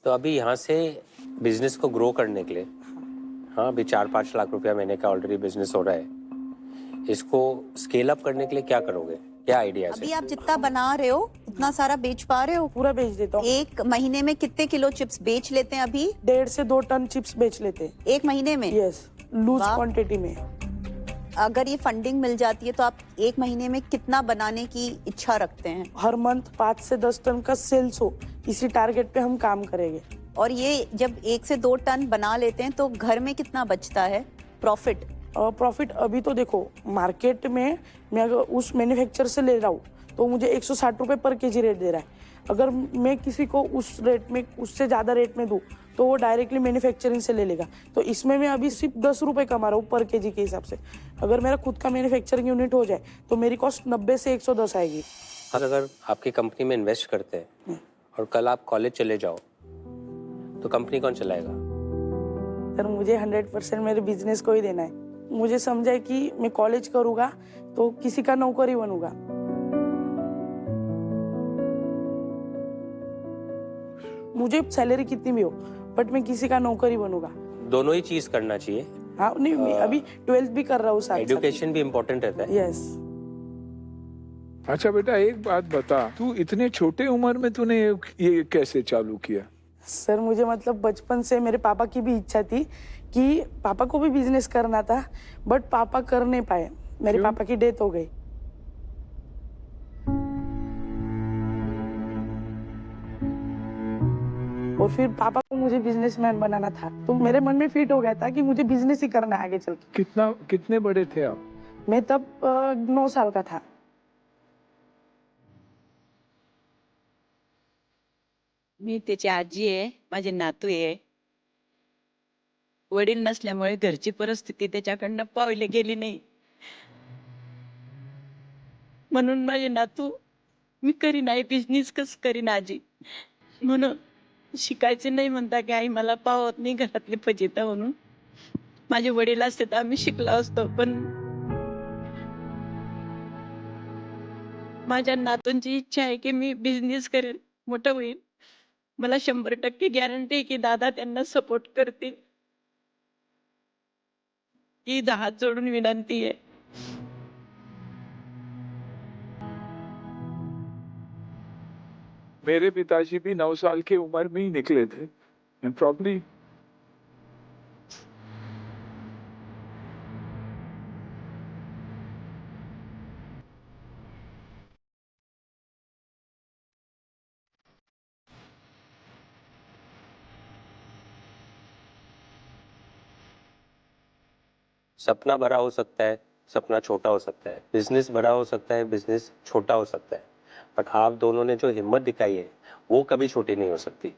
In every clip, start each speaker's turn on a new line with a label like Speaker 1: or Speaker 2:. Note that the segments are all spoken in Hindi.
Speaker 1: तो अभी यहाँ से बिजनेस को ग्रो करने के लिए, हाँ अभी 4-5 लाख रुपया महीने का ऑलरेडी बिजनेस हो रहा है, इसको स्केल अप करने के लिए क्या करोगे, क्या आइडिया
Speaker 2: अभी
Speaker 1: है?
Speaker 2: आप जितना बना रहे हो उतना सारा बेच पा रहे हो?
Speaker 3: पूरा बेच देता हूँ।
Speaker 2: एक महीने में कितने किलो चिप्स बेच लेते हैं अभी?
Speaker 3: 1.5 से 2 टन चिप्स बेच लेते हैं।
Speaker 2: एक महीने में?
Speaker 3: यस, लूज
Speaker 2: वाह।
Speaker 3: क्वांटिटी में।
Speaker 2: अगर ये फंडिंग मिल जाती है तो आप एक महीने में कितना बनाने की इच्छा रखते हैं?
Speaker 3: हर मंथ 5 से 10 टन का सेल्स हो, इसी टारगेट पे हम काम करेंगे।
Speaker 2: और ये जब 1 से 2 टन बना लेते हैं तो घर में कितना बचता है प्रॉफिट?
Speaker 3: प्रॉफिट अभी तो देखो मार्केट में मैं अगर उस मैन्युफैक्चर से ले रहा हूँ तो मुझे 160 रुपये पर केजी रेट दे रहा है। अगर मैं किसी को उस रेट में उससे ज़्यादा रेट में दूँ तो वो डायरेक्टली मैन्युफैक्चरिंग से ले लेगा। तो इसमें मैं अभी सिर्फ 10 रुपये कमा रहा हूँ पर केजी के हिसाब से। अगर मेरा खुद का मैन्युफैक्चरिंग यूनिट हो जाए तो मेरी कॉस्ट 90 से 110 आएगी।
Speaker 1: अगर आपकी कंपनी में इन्वेस्ट करते हैं और कल आप कॉलेज चले जाओ तो कंपनी कौन चलाएगा?
Speaker 3: सर मुझे 100% मेरे बिजनेस को ही देना है। मुझे समझा है कि मैं कॉलेज करूँगा तो किसी का नौकरी बनूंगा। मुझे सैलरी कितनी भी हो बट मैं किसी का नौकरी बनूंगा।
Speaker 1: दोनों ही चीज करना चाहिए।
Speaker 3: हाँ नहीं, मैं अभी 12th भी कर रहा हूँ साथ।
Speaker 1: एजुकेशन भी इम्पोर्टेंट रहता है।
Speaker 3: यस।
Speaker 4: अच्छा बेटा, एक बात बता, तू इतने छोटे उम्र में तूने ये कैसे चालू किया?
Speaker 3: सर मुझे मतलब बचपन से मेरे पापा की भी इच्छा थी कि पापा को भी बिजनेस करना था बट पापा कर नहीं पाए। मेरे
Speaker 4: क्यों?
Speaker 3: पापा की डेथ हो गई। और फिर पापा को मुझे बिजनेसमैन बनाना था तो मेरे मन में फिट हो गया था कि मुझे बिजनेस ही करना है आगे चल के।
Speaker 4: कितने बड़े थे आप?
Speaker 3: मैं तब 9 साल का था।
Speaker 5: मी त्याची आजी आहे, माझे नातू आहे. वडील नसल्यामुळे घरची परिस्थिती त्याच्याकडनं पावली गेली नाही. म्हणून माझे नातू मी करीन आई बिझनेस कस करीन आजी म्हणून शिकायचे नाही म्हणता की आई मला पावत नाही घरातली फजिता म्हणून. माझे वडील असते तर आम्ही शिकलो असतो पण माझ्या नातूंची इच्छा आहे की मी बिझनेस करेन, मोठं होईल. मला 100% गॅरंटी आहे की दादा त्यांना सपोर्ट करतील. ही हात जोडून विनंती आहे.
Speaker 4: मेरे पिताजी भी 9 साल की उम्र में ही निकले थे एंड प्रॉब्ली
Speaker 1: सपना बड़ा हो सकता है, सपना छोटा हो सकता है, बिजनेस बड़ा हो सकता है, बिजनेस छोटा हो सकता है, बट आप दोनों ने जो हिम्मत दिखाई है वो कभी छोटी नहीं हो सकती।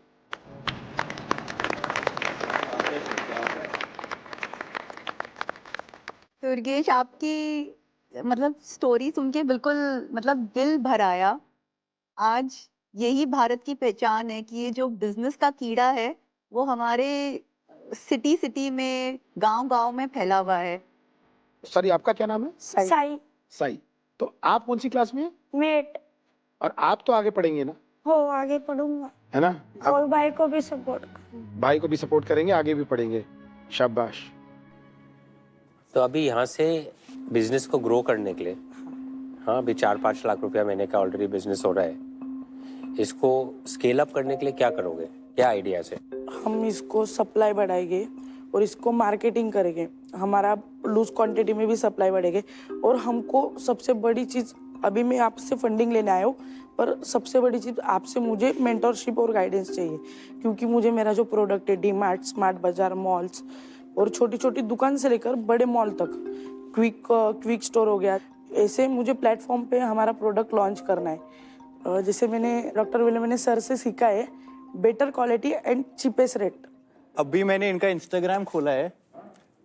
Speaker 2: दुर्गेश आपकी मतलब स्टोरी सुन के बिल्कुल मतलब दिल भर आया। आज यही भारत की पहचान है कि ये जो बिजनेस का कीड़ा है वो हमारे सिटी सिटी में गांव गांव में फैला हुआ है।
Speaker 6: सॉरी, आपका क्या नाम है?
Speaker 7: साई।
Speaker 6: साई। तो आप कौन सी क्लास में हैं?
Speaker 7: मेट।
Speaker 6: और आप तो आगे पढ़ेंगे ना,
Speaker 7: हो आगे पढ़ूंगा
Speaker 6: है ना?
Speaker 7: और भाई को भी सपोर्ट
Speaker 6: भाई को भी सपोर्ट करेंगे, आगे भी पढ़ेंगे। शाबाश।
Speaker 1: तो अभी यहाँ से बिजनेस को ग्रो करने के लिए, हाँ अभी 4-5 लाख रुपया महीने का ऑलरेडी बिजनेस हो रहा है, इसको स्केल अप करने के लिए क्या करोगे, क्या आइडियाज है?
Speaker 3: हम इसको सप्लाई बढ़ाएंगे और इसको मार्केटिंग करेंगे। हमारा लूज क्वांटिटी में भी सप्लाई बढ़ेगी। और हमको सबसे बड़ी चीज़, अभी मैं आपसे फंडिंग लेने आया हूँ पर सबसे बड़ी चीज़ आपसे मुझे मेंटरशिप और गाइडेंस चाहिए। क्योंकि मुझे मेरा जो प्रोडक्ट है डी-मार्ट, स्मार्ट बाजार, मॉल्स और छोटी छोटी दुकान से लेकर बड़े मॉल तक, क्विक स्टोर हो गया, ऐसे मुझे प्लेटफॉर्म पे हमारा प्रोडक्ट लॉन्च करना है। जैसे मैंने डॉक्टर विलियम सर से सीखा है, better quality and cheapest rate.
Speaker 8: अभी मैंने इनका इंस्टाग्राम खोला है,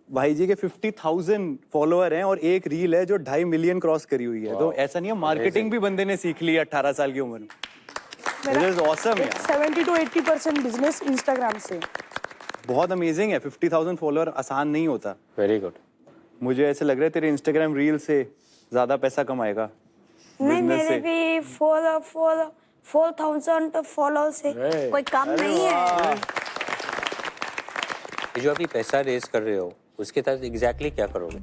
Speaker 8: भाई जी के 50,000 फॉलोअर हैं और एक रील है जो 2.5 मिलियन क्रॉस करी हुई है। तो ऐसा नहीं है, मार्केटिंग भी बंदे ने सीख ली 18 साल की उम्र में। It is awesome यार।
Speaker 3: 70 to 80% बिजनेस इंस्टाग्राम से।
Speaker 8: बहुत अमेजिंग है, 50,000 फॉलोअर आसान नहीं होता।
Speaker 1: Very good.
Speaker 8: मुझे ऐसे लग रहा है तेरे इंस्टाग्राम रील से ज्यादा पैसा कमाएगा
Speaker 7: नहीं,
Speaker 8: business
Speaker 7: मेरे
Speaker 8: से।
Speaker 7: भी 4,000 फॉलोअर्स है, कोई कम नहीं है।
Speaker 1: ये जो अभी पैसा रेस कर रहे हो उसके तहत एग्जैक्टली क्या करोगे?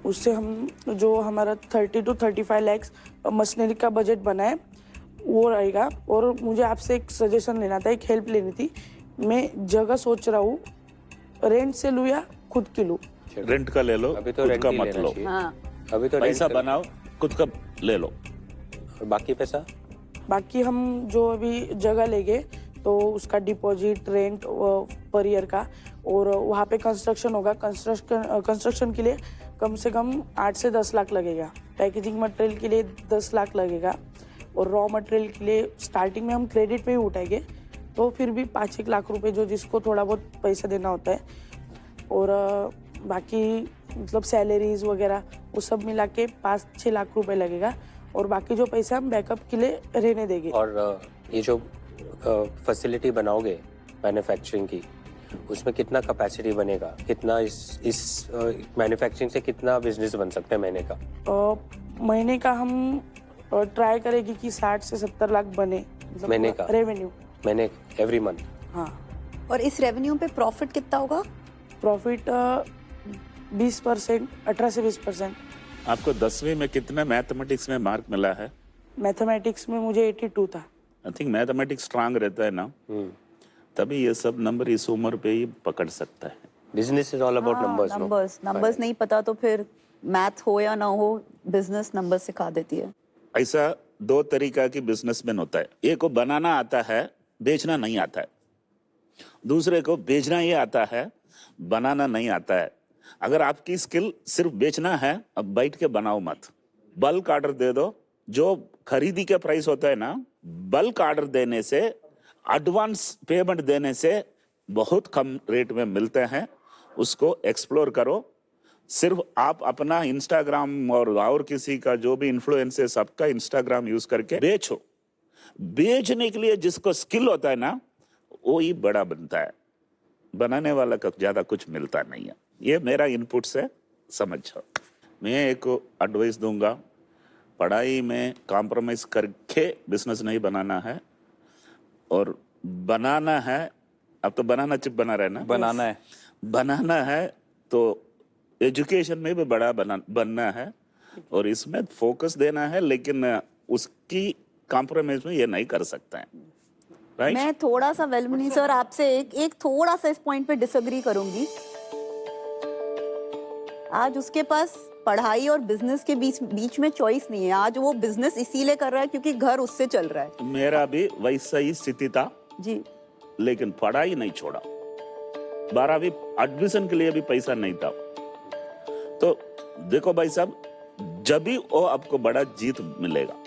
Speaker 3: उससे हम जो हमारा 30 to 35 lakhs मशीनरी का बजट बना है वो रहेगा। और मुझे आपसे एक सजेशन लेना था, एक हेल्प लेनी थी। मैं जगह सोच रहा हूँ रेंट से लूँ या खुद की लूँ।
Speaker 9: रेंट का ले लो,
Speaker 1: अभी तो
Speaker 9: खुद
Speaker 1: रेंट
Speaker 9: का
Speaker 1: ही
Speaker 9: मत
Speaker 1: लेना
Speaker 9: लो।
Speaker 1: चाहिए।
Speaker 2: हाँ,
Speaker 1: अभी तो
Speaker 9: पैसा
Speaker 1: रेंट का-
Speaker 9: बनाओ, खुद का ले लो।
Speaker 1: और बाकी पैसा
Speaker 3: बाकी हम जो अभी जगह लेंगे तो उसका डिपॉजिट, रेंट पर ईयर का, और वहाँ पे कंस्ट्रक्शन होगा। कंस्ट्रक्शन के लिए कम से कम 8 से 10 लाख लगेगा। पैकेजिंग मटेरियल के लिए 10 लाख लगेगा, और रॉ मटेरियल के लिए स्टार्टिंग में हम क्रेडिट पे ही उठाएंगे तो फिर भी 5-1 लाख रुपए जो जिसको थोड़ा बहुत पैसा देना होता है। और बाकी मतलब सैलरीज वगैरह वो सब मिला के 5-6 लाख रुपए लगेगा, और बाकी जो पैसा हम बैकअप के लिए रहने देंगे।
Speaker 1: और ये जो फैसिलिटी बनाओगे मैन्युफैक्चरिंग की, उसमें कितना कैपेसिटी बनेगा? कितना इस मैन्युफैक्चरिंग से कितना बिजनेस बन सकते हैं महीने का?
Speaker 3: महीने का हम ट्राई करेंगे कि 60 से 70 लाख बने, मतलब
Speaker 1: महीने का?
Speaker 3: रेवेन्यू।
Speaker 1: महीने, एवरी मंथ?
Speaker 3: हाँ।
Speaker 2: और इस रेवेन्यू पे प्रॉफिट कितना होगा?
Speaker 3: प्रॉफिट 20%, 18 से 20%।
Speaker 9: आपको 10वीं में कितने मैथमेटिक्स में मार्क मिला है?
Speaker 3: मैथमेटिक्स में मुझे 82 था।
Speaker 9: आई थिंक मैथमेटिक्स स्ट्रांग रहता है ना, तभी ये सब नंबर इस उम्र पे ही पकड़ सकता है।
Speaker 1: Business is all about numbers.
Speaker 2: Numbers नहीं पता तो फिर मैथ हो या ना हो, बिजनेस नंबर सिखा देती है।
Speaker 9: ऐसा 2 तरीका की बिजनेसमैन होता है। एक को बनाना आता है, बेचना नहीं आता है। दूसरे को बेचना ही आता है, बनाना नहीं आता है। अगर आपकी स्किल सिर्फ बेचना है, अब बैठ के बनाओ मत। बल्क ऑर्डर दे दो। जो खरीदी के प्राइस होता है ना, बल्क ऑर्डर देने से, एडवांस पेमेंट देने से बहुत कम रेट में मिलते हैं। उसको एक्सप्लोर करो। सिर्फ आप अपना इंस्टाग्राम और किसी का जो भी इन्फ्लुएंस है सबका इंस्टाग्राम यूज करके बेचो। बेचने के लिए जिसको स्किल होता है ना, वो ही बड़ा बनता है। बनाने वाला का ज्यादा कुछ मिलता नहीं है। ये मेरा इनपुट से समझो। मैं एक एडवाइस दूंगा, पढ़ाई में कॉम्प्रोमाइज करके बिजनेस नहीं बनाना है, और बनाना है। अब तो बनाना चिप बना रहे ना, बनाना है तो एजुकेशन में भी बड़ा बनना है, और इसमें फोकस देना है, लेकिन उसकी कॉम्प्रोमाइज में ये नहीं कर सकते हैं। राइट?
Speaker 2: मैं थोड़ा सा वेलमुनी सर आपसे एक थोड़ा सा इस पॉइंट पे डिसएग्री करूंगी। आज उसके पास पढ़ाई और बिजनेस के बीच में चॉइस नहीं है। आज वो बिजनेस इसीलिए कर रहा है क्योंकि घर उससे चल रहा है।
Speaker 9: मेरा भी वैसा ही स्थिति था
Speaker 2: जी,
Speaker 9: लेकिन पढ़ाई नहीं छोड़ा। 12वीं एडमिशन के लिए भी पैसा नहीं था। तो देखो भाई साहब, जब भी वो आपको बड़ा जीत मिलेगा।